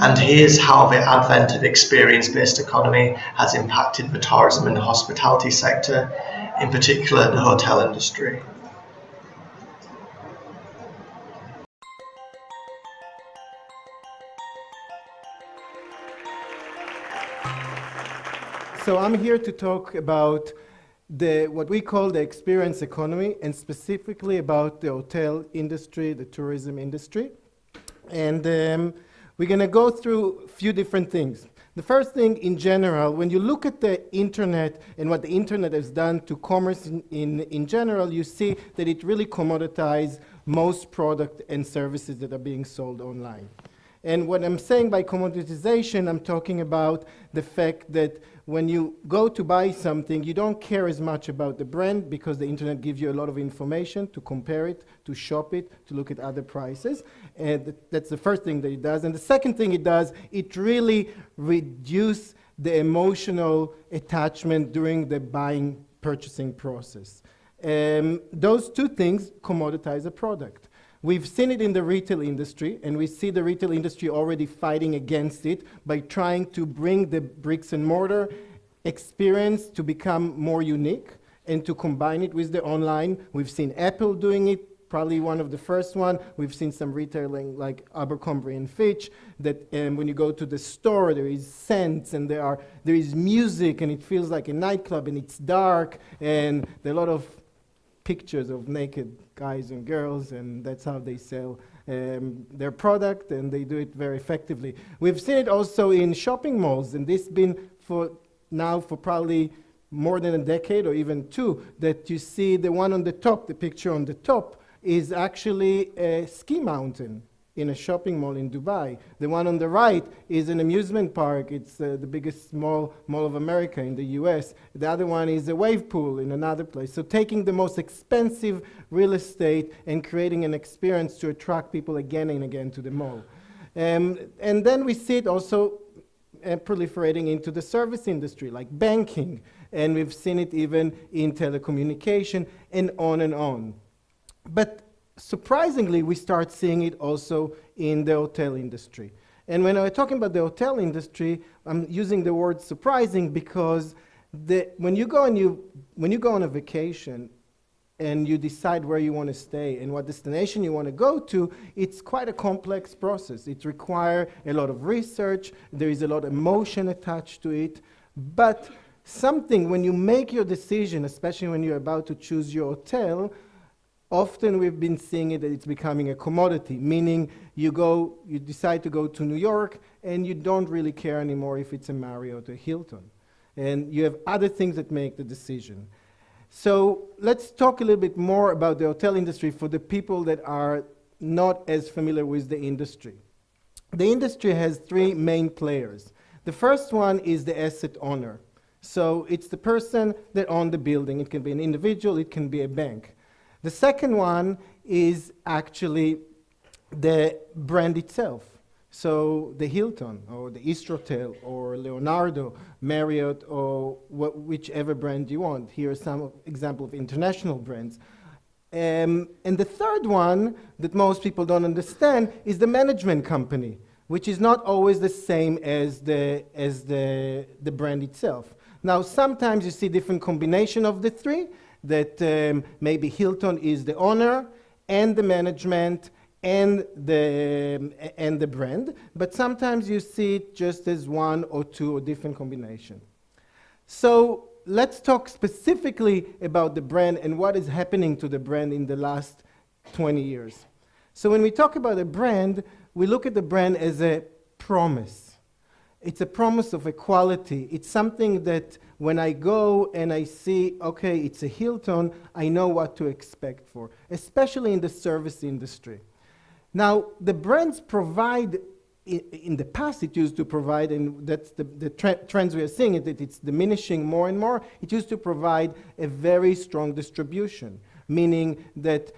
And here's how the advent of experience-based economy has impacted the tourism and hospitality sector, in particular the hotel industry. So I'm here to talk about what we call the experience economy, and specifically about the hotel industry, the tourism industry. And we're going to go through a few different things. The first thing, in general, when you look at the internet and what the internet has done to commerce in general, you see that it really commoditizes most product and services that are being sold online. And what I'm saying by commoditization, I'm talking about the fact that when you go to buy something, you don't care as much about the brand, because the internet gives you a lot of information to compare it, to shop it, to look at other prices. And that's the first thing that it does. And the second thing it does, it really reduces the emotional attachment during the purchasing process. Those two things commoditize a product. We've seen it in the retail industry, and we see the retail industry already fighting against it by trying to bring the bricks and mortar experience to become more unique and to combine it with the online. We've seen Apple doing it, probably one of the first one. We've seen some retailing like Abercrombie and Fitch, that when you go to the store, there is scents and there is music, and it feels like a nightclub, and it's dark, and there are a lot of pictures of naked guys and girls, and that's how they sell their product, and they do it very effectively. We've seen it also in shopping malls, and this has been for probably more than a decade or even two, that you see the one on the top, the picture on the top, is actually a ski mountain in a shopping mall in Dubai. The one on the right is an amusement park. It's the biggest mall of America in the US. The other one is a wave pool in another place. So taking the most expensive real estate and creating an experience to attract people again and again to the mall. And then we see it also proliferating into the service industry, like banking. And we've seen it even in telecommunication, and on and on. But surprisingly, we start seeing it also in the hotel industry. And when I'm talking about the hotel industry, I'm using the word surprising because when you go on a vacation and you decide where you want to stay and what destination you want to go to, it's quite a complex process. It requires a lot of research. There is a lot of emotion attached to it. But when you make your decision, especially when you're about to choose your hotel, often we've been seeing it that it's becoming a commodity, meaning you decide to go to New York, and you don't really care anymore if it's a Marriott or Hilton. And you have other things that make the decision. So let's talk a little bit more about the hotel industry for the people that are not as familiar with the industry. The industry has three main players. The first one is the asset owner. So it's the person that owns the building. It can be an individual, it can be a bank. The second one is actually the brand itself. So the Hilton, or the Istrotel, or Leonardo, Marriott, or whichever brand you want. Here are some examples of international brands. And the third one that most people don't understand is the management company, which is not always the same as the brand itself. Now, sometimes you see different combination of the three, that maybe Hilton is the owner and the management and the brand, but sometimes you see it just as one or two or different combination. So let's talk specifically about the brand and what is happening to the brand in the last 20 years. So when we talk about a brand, we look at the brand as a promise. It's a promise of equality. It's something that when I go and I see, okay, it's a Hilton, I know what to expect for, especially in the service industry. Now, the brands provide, in the past it used to provide, and that's the trends we are seeing, that it's diminishing more and more, it used to provide a very strong distribution, meaning that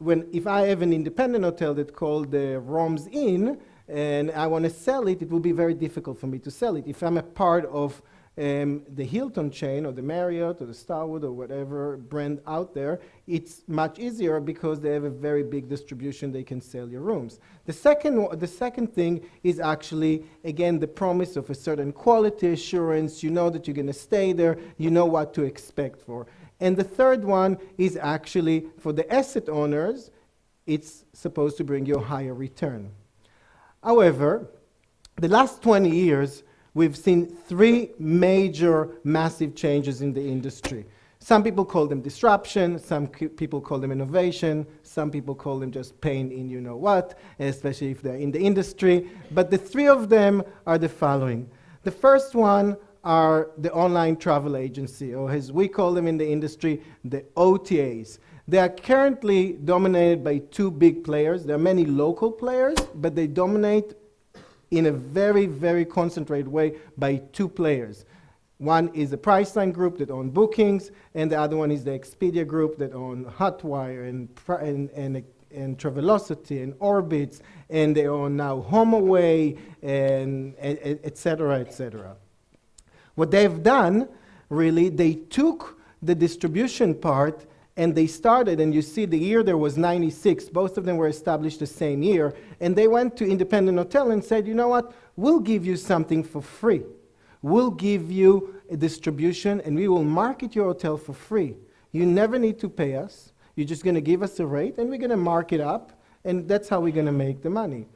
if I have an independent hotel that's called the Rome's Inn, and I want to sell it, it will be very difficult for me to sell it. If I'm a part of The Hilton chain or the Marriott or the Starwood or whatever brand out there, it's much easier because they have a very big distribution. They can sell your rooms. The second thing is actually, again, the promise of a certain quality assurance. You know that you're going to stay there. You know what to expect for. And the third one is actually for the asset owners, it's supposed to bring you a higher return. However, the last 20 years, we've seen three major massive changes in the industry. Some people call them disruption, some people call them innovation, some people call them just pain in you know what, especially if they're in the industry. But the three of them are the following. The first one are the online travel agency, or as we call them in the industry, the OTAs. They are currently dominated by two big players. There are many local players, but they dominate in a very, very concentrated way by two players. One is the Priceline Group that own bookings, and the other one is the Expedia Group that own Hotwire and Travelocity and Orbitz, and they own now HomeAway, and et cetera, et cetera. What they've done, really, they took the distribution part and they started, and you see the year there was 96, both of them were established the same year, and they went to independent hotel and said, you know what, we'll give you something for free. We'll give you a distribution and we will market your hotel for free. You never need to pay us. You're just going to give us a rate and we're going to mark it up, and that's how we're going to make the money.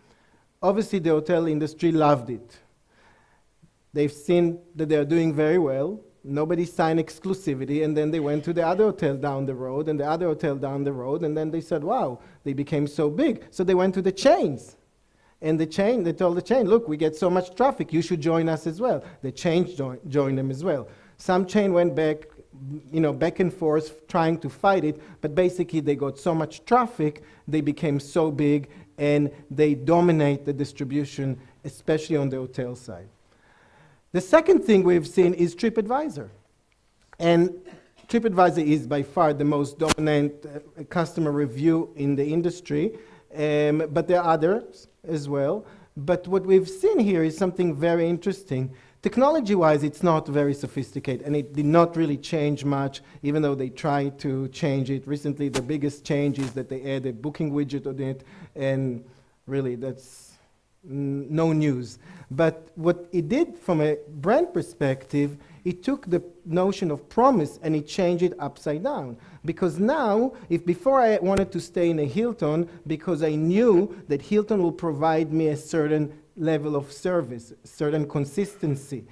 Obviously, the hotel industry loved it. They've seen that they're doing very well. Nobody signed exclusivity, and then they went to the other hotel down the road, and the other hotel down the road, and then they said, wow, they became so big. So they went to the chains. And they told the chain, look, we get so much traffic, you should join us as well. The chain joined them as well. Some chain went back and forth trying to fight it, but basically they got so much traffic, they became so big, and they dominate the distribution, especially on the hotel side. The second thing we've seen is TripAdvisor. And TripAdvisor is by far the most dominant customer review in the industry, but there are others as well. But what we've seen here is something very interesting. Technology-wise, it's not very sophisticated, and it did not really change much, even though they tried to change it. Recently, the biggest change is that they added a booking widget on it, and really, that's no news. But what it did from a brand perspective, it took the notion of promise and it changed it upside down. Because now, if before I wanted to stay in a Hilton because I knew that Hilton will provide me a certain level of service, certain consistency,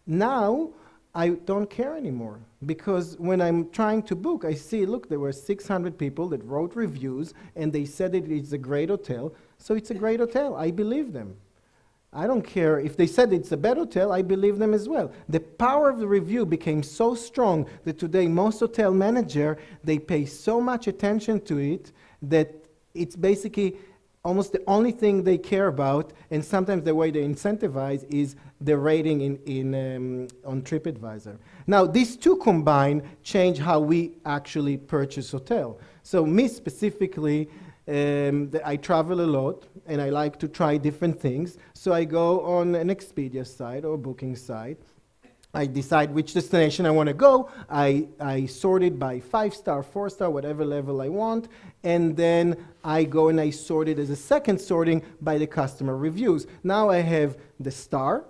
now I don't care anymore. Because when I'm trying to book, I see, look, there were 600 people that wrote reviews and they said that it's a great hotel, so it's a great hotel. I believe them. I don't care if they said it's a bad hotel, I believe them as well. The power of the review became so strong that today most hotel managers, they pay so much attention to it that it's basically almost the only thing they care about, and sometimes the way they incentivize is the rating on TripAdvisor. Now, these two combined change how we actually purchase hotel. So me specifically, I travel a lot and I like to try different things. So I go on an Expedia site or booking site. I decide which destination I want to go. I sort it by 5-star, 4-star, whatever level I want. And then I go and I sort it as a second sorting by the customer reviews. Now I have the star,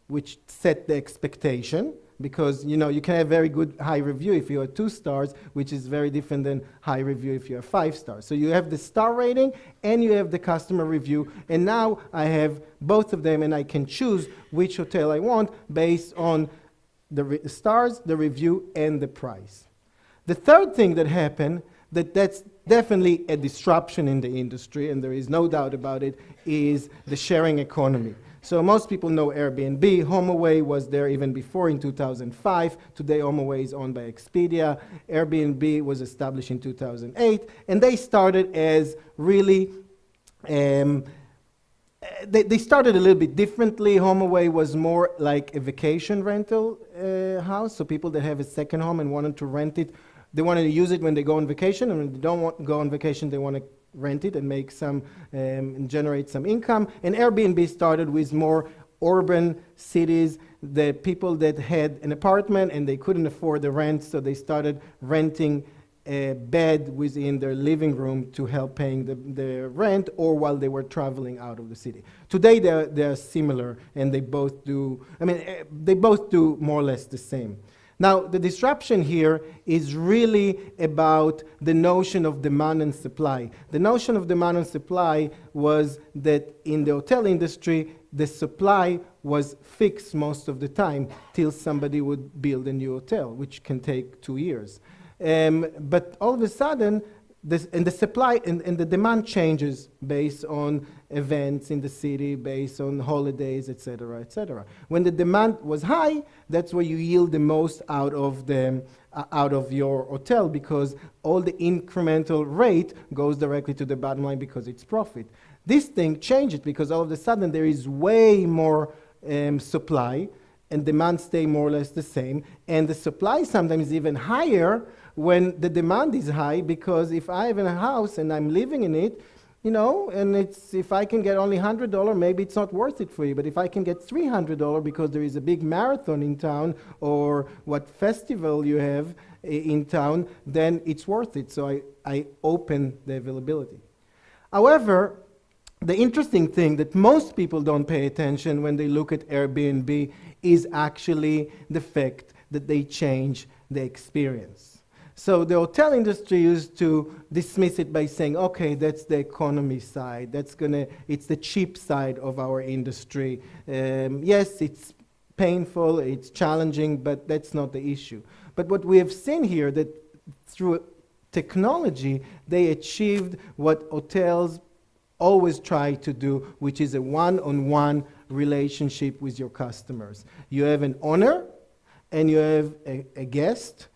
which set the expectation. Because you can have very good high review if you are 2 stars, which is very different than high review if you are 5 stars. So you have the star rating and you have the customer review, and now I have both of them and I can choose which hotel I want based on the stars, the review, and the price. The third thing that happened, that's definitely a disruption in the industry, and there is no doubt about it, is the sharing economy. So most people know Airbnb. HomeAway was there even before in 2005. Today, HomeAway is owned by Expedia. Airbnb was established in 2008. And they started as really, they started a little bit differently. HomeAway was more like a vacation rental house. So people that have a second home and wanted to rent it, they wanted to use it when they go on vacation. And when they don't want to go on vacation, they want to rent it and make some, and generate some income. And Airbnb started with more urban cities the people that had an apartment and they couldn't afford the rent, so they started renting a bed within their living room to help paying the rent, or while they were traveling out of the city. Today they're similar, and they both do, they both do more or less the same. Now, the disruption here is really about the notion of demand and supply. The notion of demand and supply was that in the hotel industry, the supply was fixed most of the time till somebody would build a new hotel, which can take 2 years. But all of a sudden, the supply and the demand changes based on events in the city, based on holidays, etc., etc. When the demand was high, that's where you yield the most out of your hotel, because all the incremental rate goes directly to the bottom line because it's profit. This thing changes because all of a sudden there is way more supply, and demand stay more or less the same, and the supply sometimes even higher when the demand is high, because if I have a house and I'm living in it, and if I can get only $100, maybe it's not worth it for you. But if I can get $300 because there is a big marathon in town, or what festival you have in town, then it's worth it. So I open the availability. However, the interesting thing that most people don't pay attention when they look at Airbnb is actually the fact that they change the experience. So the hotel industry used to dismiss it by saying, okay, that's the economy side, it's the cheap side of our industry. Yes, it's painful, it's challenging, but that's not the issue. But what we have seen here, that through technology, they achieved what hotels always try to do, which is a one-on-one relationship with your customers. You have an owner and you have a guest,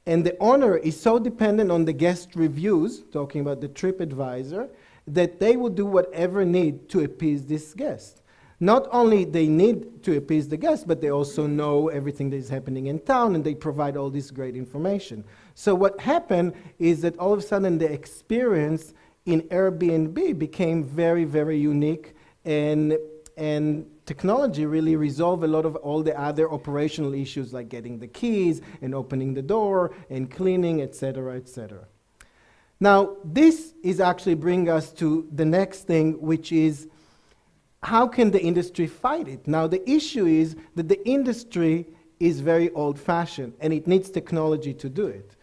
and the owner is so dependent on the guest reviews, talking about the TripAdvisor, that they will do whatever need to appease this guest. Not only they need to appease the guest, but they also know everything that is happening in town, and they provide all this great information. So what happened is that all of a sudden the experience in Airbnb became very, very unique, and technology really resolved a lot of all the other operational issues, like getting the keys and opening the door and cleaning, etc., etc. Now, this is actually bringing us to the next thing, which is how can the industry fight it? Now, the issue is that the industry is very old-fashioned, and it needs technology to do it.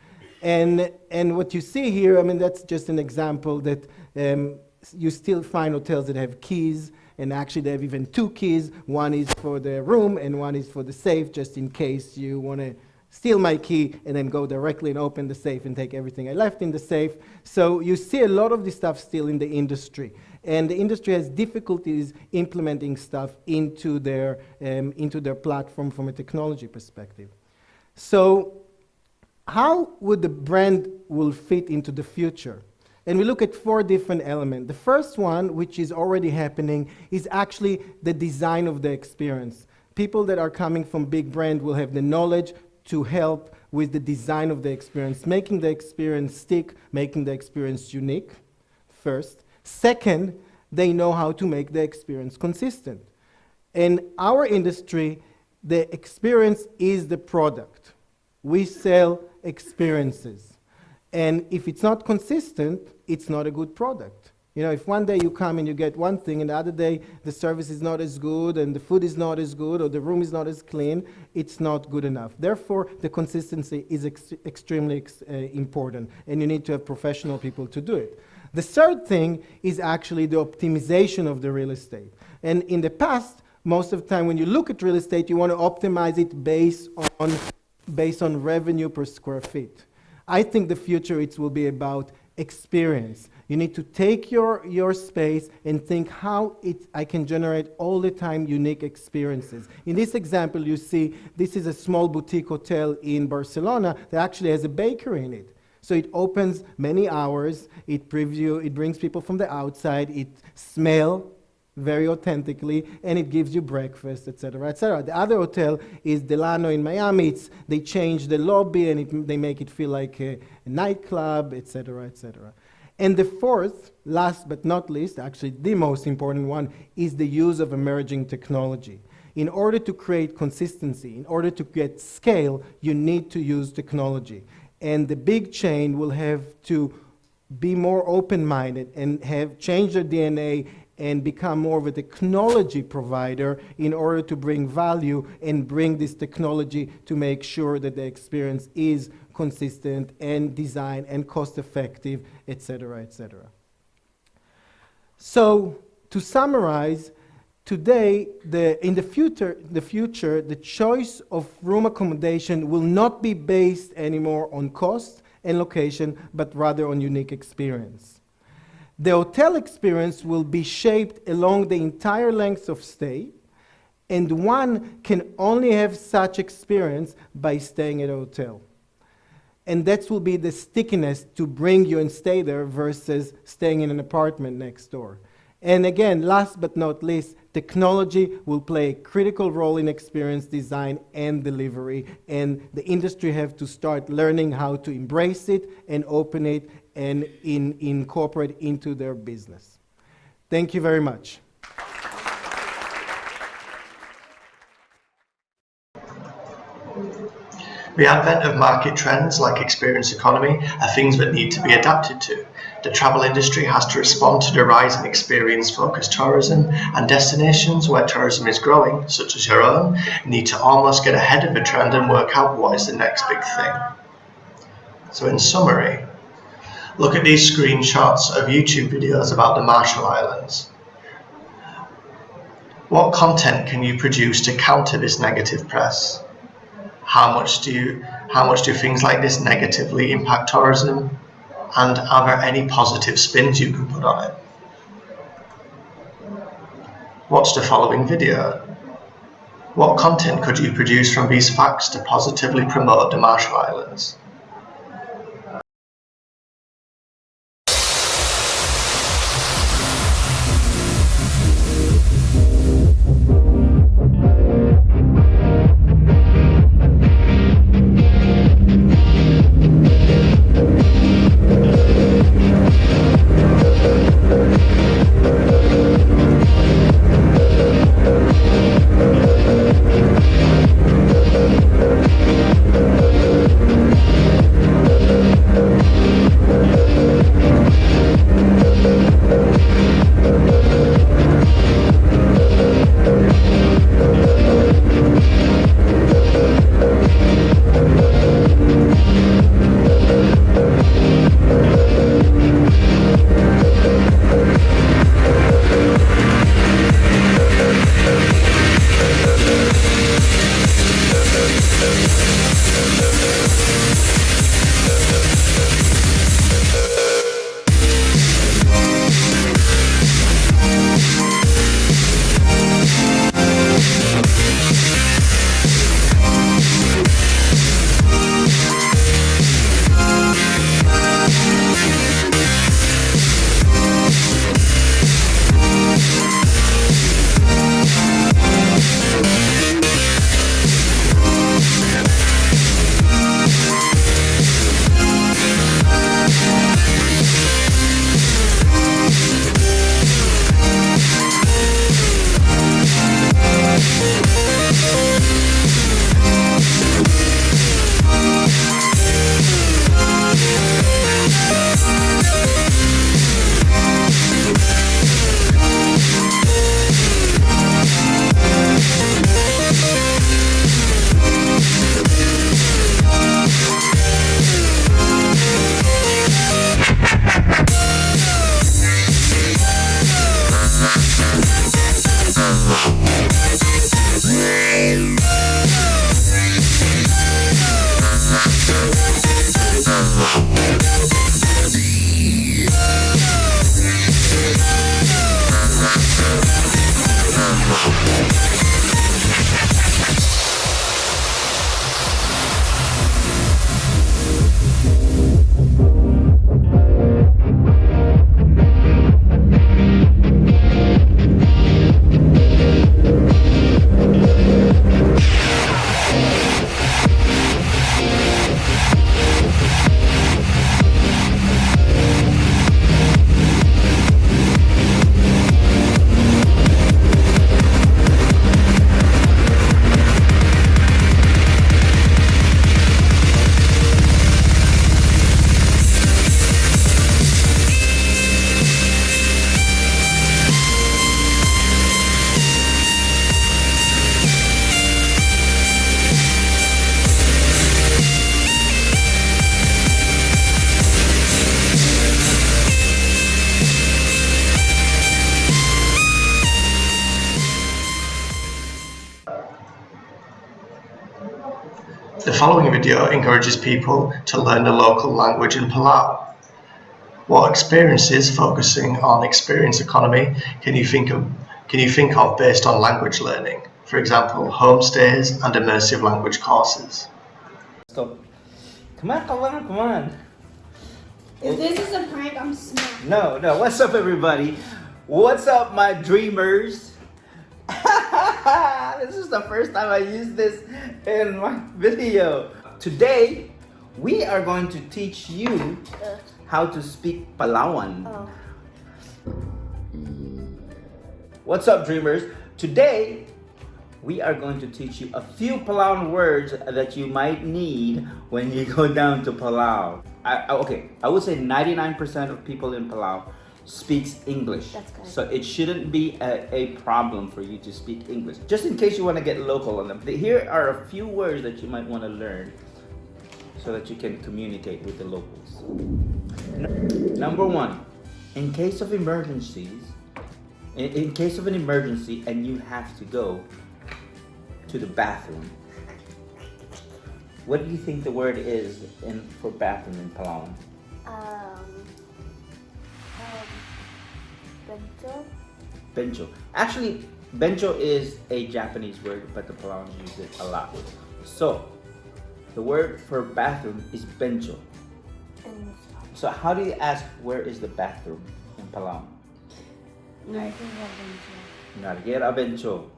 And what you see here, that's just an example that you still find hotels that have keys, and actually they have even 2 keys. One is for the room and one is for the safe, just in case you want to steal my key and then go directly and open the safe and take everything I left in the safe. So you see a lot of this stuff still in the industry. And the industry has difficulties implementing stuff into their platform from a technology perspective. So how would the brand will fit into the future? And we look at 4 different elements. The first one, which is already happening, is actually the design of the experience. People that are coming from big brand will have the knowledge to help with the design of the experience, making the experience stick, making the experience unique, first. Second, they know how to make the experience consistent. In our industry, the experience is the product. We sell experiences. And if it's not consistent, it's not a good product. If one day you come and you get one thing, and the other day the service is not as good, and the food is not as good, or the room is not as clean, it's not good enough. Therefore, the consistency is extremely important, and you need to have professional people to do it. The third thing is actually the optimization of the real estate. And in the past, most of the time when you look at real estate, you want to optimize it based on revenue per square feet. I think the future it will be about experience. You need to take your space and think how I can generate all the time unique experiences. In this example, you see this is a small boutique hotel in Barcelona that actually has a bakery in it. So it opens many hours, it brings people from the outside, it smells very authentically, and it gives you breakfast, etc., etc. The other hotel is Delano in Miami. They change the lobby and they make it feel like a nightclub, etc., etc. And the fourth, last but not least, actually the most important one, is the use of emerging technology. In order to create consistency, in order to get scale, you need to use technology. And the big chain will have to be more open-minded and have changed their DNA and become more of a technology provider in order to bring value and bring this technology to make sure that the experience is consistent and designed and cost-effective, et cetera, et cetera. So, to summarize, today, in the future, the choice of room accommodation will not be based anymore on cost and location, but rather on unique experience. The hotel experience will be shaped along the entire length of stay, and one can only have such experience by staying at a hotel. And that will be the stickiness to bring you and stay there versus staying in an apartment next door. And again, last but not least, technology will play a critical role in experience design and delivery, and the industry have to start learning how to embrace it and open it and incorporate into their business. Thank you very much. The advent of market trends like experience economy are things that need to be adapted to. The travel industry has to respond to the rise in experience-focused tourism, and destinations where tourism is growing, such as your own, need to almost get ahead of the trend and work out what is the next big thing. So in summary, look at these screenshots of YouTube videos about the Marshall Islands. What content can you produce to counter this negative press? How much do things like this negatively impact tourism? And are there any positive spins you can put on it? Watch the following video. What content could you produce from these facts to positively promote the Marshall Islands? The following video encourages people to learn the local language in Palau. What experiences focusing on experience economy can you think of based on language learning? For example, homestays and immersive language courses. Stop. Come on. If this is a prank, I'm smart. No. What's up, everybody? What's up, my dreamers? This is the first time I use this in my video. Today, we are going to teach you how to speak Palawan. Oh. What's up, dreamers? Today, we are going to teach you a few Palawan words that you might need when you go down to Palau. I would say 99% of people in Palau speaks English. That's good. So it shouldn't be a problem for you to speak English. Just in case you want to get local on them. Here are a few words that you might want to learn so that you can communicate with the locals. Number one, in case of emergencies, in case of an emergency and you have to go to the bathroom, what do you think the word is for bathroom in Palawan? Benjo? Benjo. Actually, benjo is a Japanese word, but the Palawans use it a lot. So, the word for bathroom is benjo. So how do you ask where is the bathroom in Palawan? Ngarger benjo.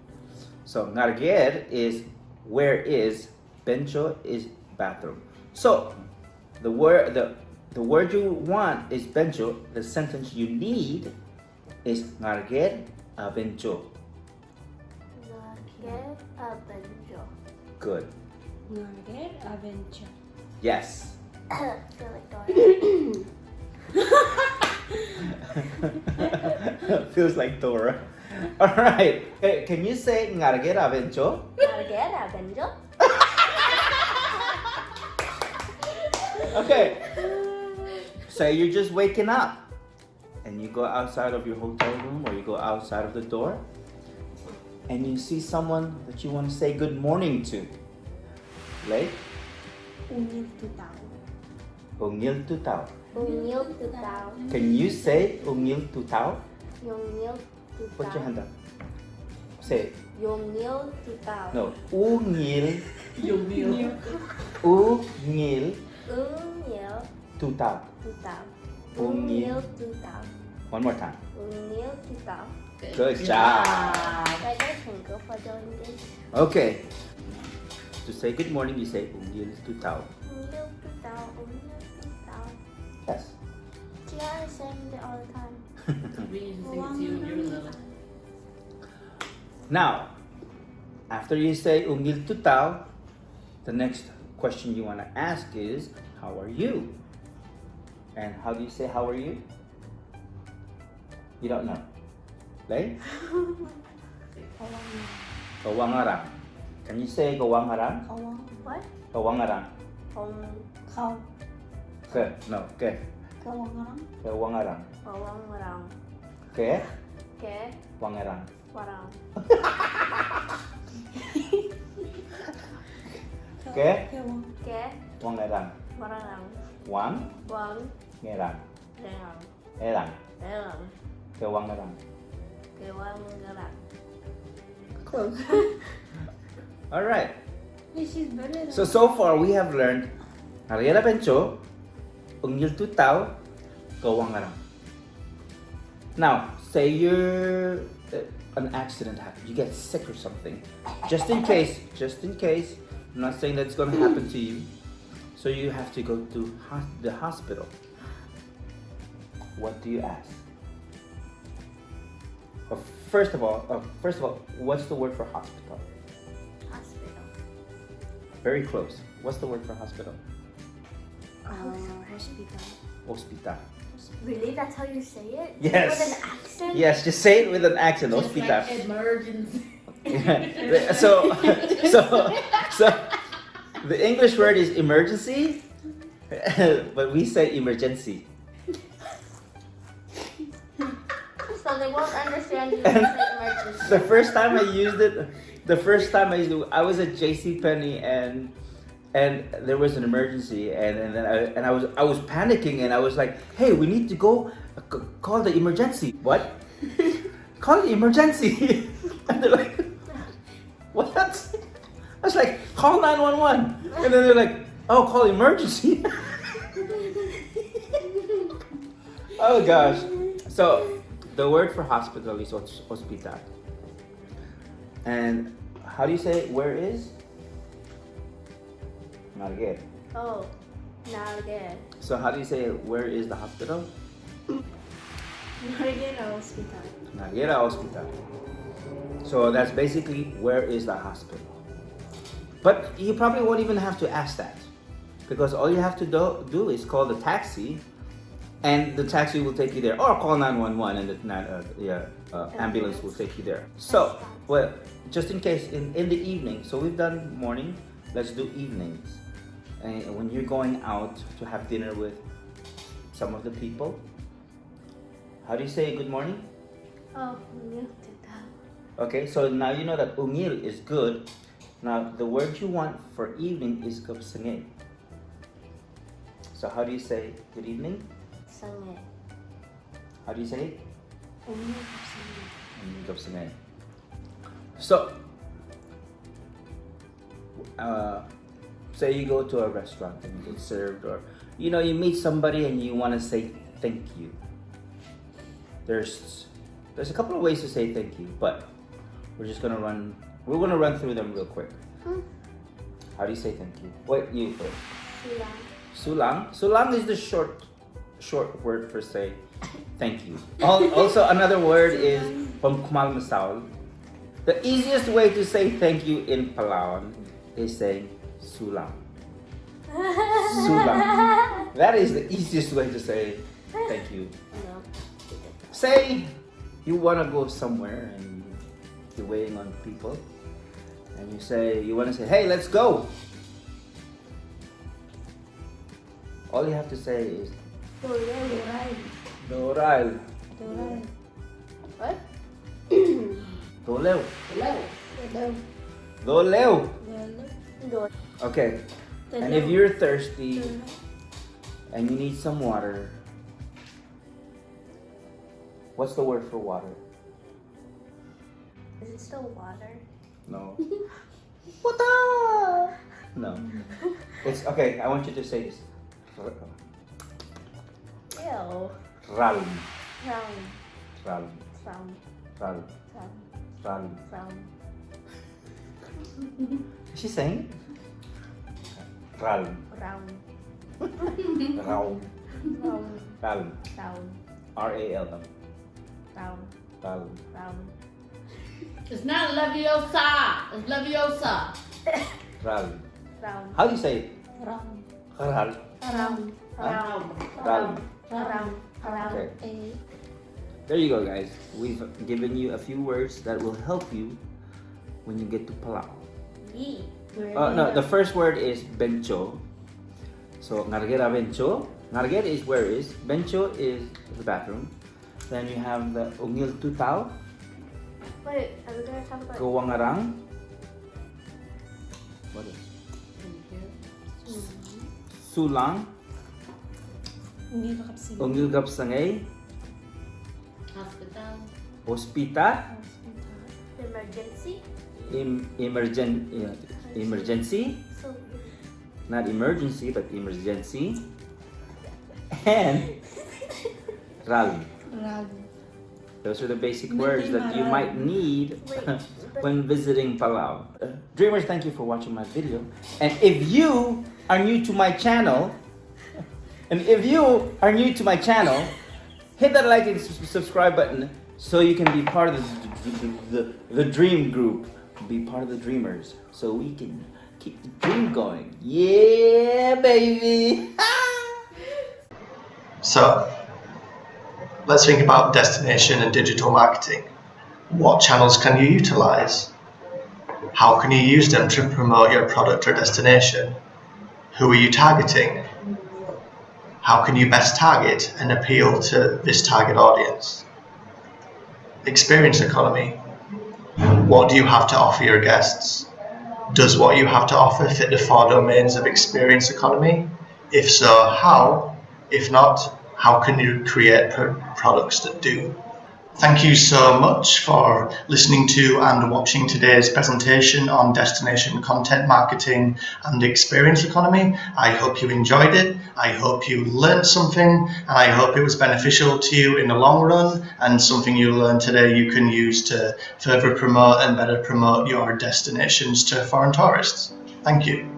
So ngarger is where is, benjo is bathroom. So the word you want is benjo. The sentence you need is ngarger benjo. Ngarger benjo. Good. Ngarger benjo. Yes. I feel like Dora. Feels like Dora. All right. Hey, can you say ngarger benjo? Ngarger benjo. Okay. Say you're just waking up and you go outside of your hotel room or you go outside of the door and you see someone that you want to say good morning to. Like? Ungil tutao. Ungil tutao. Ungil tutao. Can you say ungil tutao? Ungil Put your tutao. hand up. Say it. Ungil tutao. No. Ungil. Ungil Ungil tutao. tutao. Ungil. Ungil tutao. One more time. Ungil tutao. Good job. I can go for doing this. Okay. To say good morning, you say ungil tutao. Ungil tutao. Ungil tutao. Yes. Yeah, I sing it all the time. We used to sing it to you when you were little. Now, after you say ungil tutao, the next question you want to ask is, how are you? And how do you say how are you? You don't know. Like? Kawangarang. Can you say kawangarang? What? Kawangarang. Khao. Ke? No. Ke? Kawangarang. Kawangarang. Kawangarang. Ke? Ke. Wangarang. Warang. Ke? Ke. Wangarang. Warang. Wang? Wang. Ngerang. Rang. Erang. Rang. Kawangarang. Kawangarang. Close. All right. She's better than So far we have learned Ariela Bencho, Ungil Tutao, Kawangarang. Now, say an accident happened, you get sick or something. Just in case, I'm not saying that's going to happen to you. So you have to go to the hospital. What do you ask? First of all, what's the word for hospital? hospital. Very close. What's the word for hospital? Hospital. Hospital. Really? That's how you say it? Yes. With an accent? Yes, just say it with an accent. Just Hospital. like emergency. so the English word is emergency, but we say emergency. So they won't understand you when you say The first time I used it, I was at JCPenney and there was an emergency and then I was panicking and I was like, hey, we need to go call the emergency. What? Call the emergency. And they're like, what? I was like, call 911. And then they're like, oh, call emergency. Oh gosh. So the word for hospital is hospital. And how do you say where is? Narget. Oh, Narget. So how do you say where is the hospital? Narget hospital. Narget hospital. So that's basically where is the hospital. But you probably won't even have to ask that because all you have to do is call the taxi and the taxi will take you there, or call 911 and the ambulance will take you there. So, well, just in case in the evening, so we've done morning, let's do evenings. And when you're going out to have dinner with some of the people, how do you say good morning? Oh, Okay, so now you know that ungil is good. Now the word you want for evening is kapsangay. So how do you say good evening? Sange. How do you say it? Ungil Kapsangay. So, say you go to a restaurant and you get served, or you meet somebody and you want to say thank you. There's a couple of ways to say thank you, but we're gonna run through them real quick. How do you say thank you? What you first? Sulang. Sulang is the short word for say thank you. Also another word is pamkumal masal. The easiest way to say thank you in Palawan is saying sulang. Sulang. That is the easiest way to say thank you. No. Say you want to go somewhere and you're waiting on people and you want to say, hey, let's go. All you have to say is Doral. What? Doleu. Hello. Doleu. Door. Okay. And if you're thirsty and you need some water, what's the word for water? Is it still water? No. Water. No. It's okay. I want you to say this. Ew. Ral. Round. Ral. Round. Ral. Round. Ral. Round. Is she saying? Ral. Round. Ral. Round. Ral. Round. R-A-L. Round. Ral. Round. It's not Leviosa. It's Leviosa. Ral. Round. How do you say it? Round. Ral. Round. Huh? Round. Ral. Round. Round. Okay. There you go, guys. We've given you a few words that will help you when you get to Palau. Yee. No, the first word is bencho. So, ngargera bencho. Ngargera is where is. Bencho is the bathroom. Then you have the ungil tutao. Wait, are we gonna talk about? Kawangarang. What is? Sulang. Ungil kapsangay. Hospital. Hospita. Emergency. Emergency. So. Not emergency, but emergency. And Ral. Those are the basic words that you might need when visiting Palau. Dreamers, thank you for watching my video. And if you are new to my channel, hit that like and subscribe button so you can be part of the dream group. Be part of the dreamers so we can keep the dream going. Yeah, baby. So, let's think about destination and digital marketing. What channels can you utilize? How can you use them to promote your product or destination? Who are you targeting? How can you best target and appeal to this target audience? Experience economy. What do you have to offer your guests? Does what you have to offer fit the 4 domains of experience economy? If so, how? If not, how can you create products that do? Thank you so much for listening to and watching today's presentation on destination content marketing and experience economy. I hope you enjoyed it. I hope you learned something, and I hope it was beneficial to you in the long run, and something you learned today you can use to further promote and better promote your destinations to foreign tourists. Thank you.